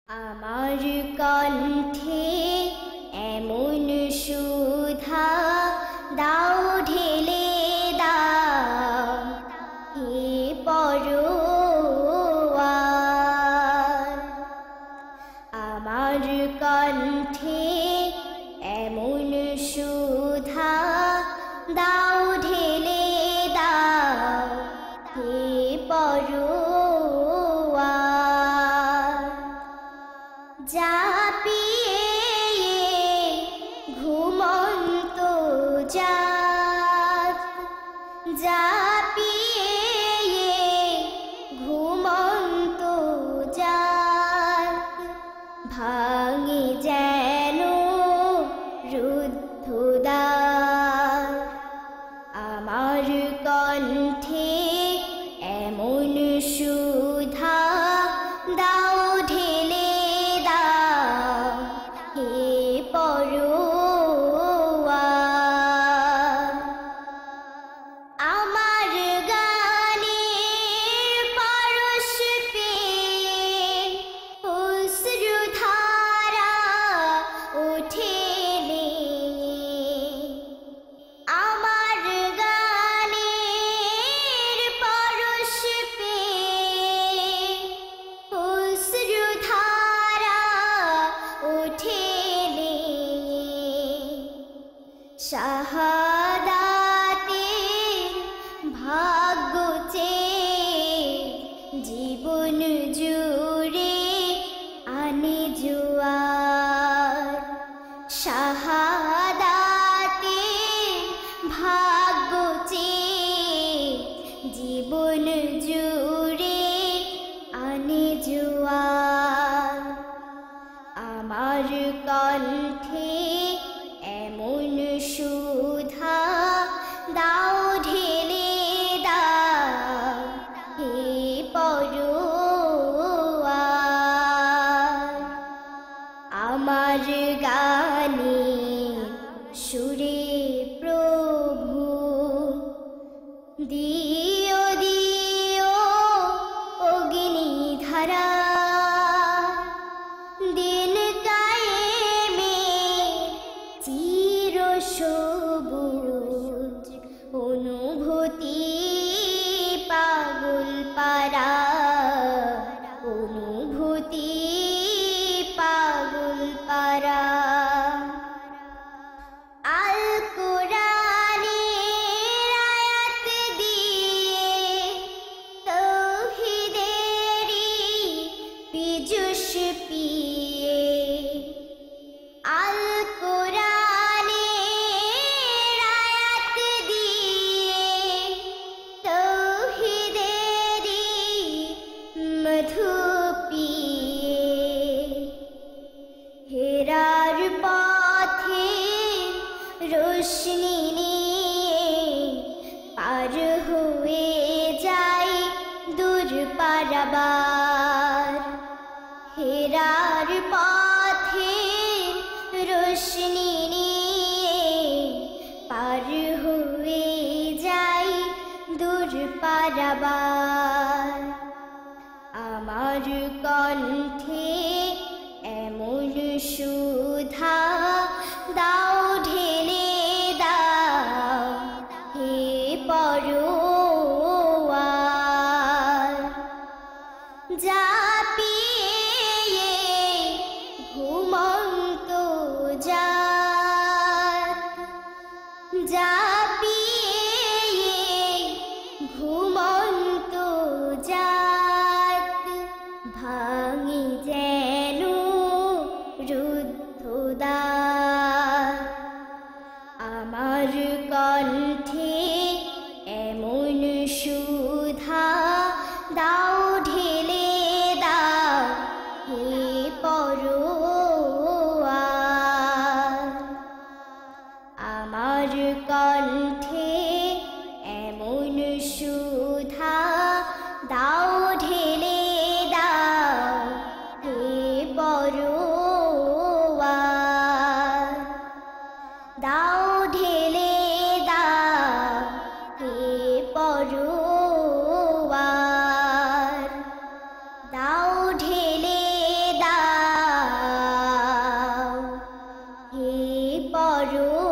আমার কণ্ঠে এমন সুধা দাও ঢেলে দাও হে পরোয়ার। আমার কণ্ঠে এমন সুধা দাও ঢেলে দাও হে পরোয়ার। যা পিয়ে ঘুমন্ত জাত, যা পিয়ে ঘুমন্ত জাত, ভাঙে যেন রুদ্ধ দ্বার। আমার কণ্ঠে এমন সুধা দাও ঢেলে দাও হে পরোয়ার। আমার গানের পরশ পেয়ে অশ্রুধারা ওঠে নে। আমার গানের পরশ পেয়ে অশ্রুধারা ওঠে নে। শাহাদাতের ভাগ্য চেয়ে জীবন জুড়ে আনে জোয়ার। শাহাদাতের ভাগ্য চেয়ে জীবন জুড়ে আনে জোয়ার। আমার কণ্ঠে এমন সুধা দাও ঢেলে দাও হে পরোয়ার। আমার গানে সুরে প্রভু দিও দিও অগ্নিধারা। দিন কায়েমে চির সবুজ অনুভূতি পাগল পারা, অনুভূতি পাগল পারা। আল কোরআনের আয়াত দিয়ে তৌহিদেরই পীযুষ পিয়ে। আল কোরআনের আয়াত দিয়ে তৌহিদেরই মধু পিয়ে। হেরার পথে রোশনি নিয়ে পার হয়ে যাই দূর পারাবার। হেরার পথে রোশনি নিয়ে পার হয়ে যাই দূর পারাবার। আমার কণ্ঠে এমন সুধা দাও ঢেলে দাও হে পরোয়ার। যা পিয়ে ঘুমন্ত জাত, যা পিয়ে ঘুমন্ত জাত, ভাঙে যেন রুদ্ধ দ্বার। আমার কণ্ঠে এমন সুধা দাও ঢেলে দাও হে পরোয়ার। আমার কণ্ঠে এমন সুধা দাও ঢেলে দাও হে পরোয়ার। দাও ঢেলে দাও হে পরোয়ার। দাও ঢেলে দাও। পরো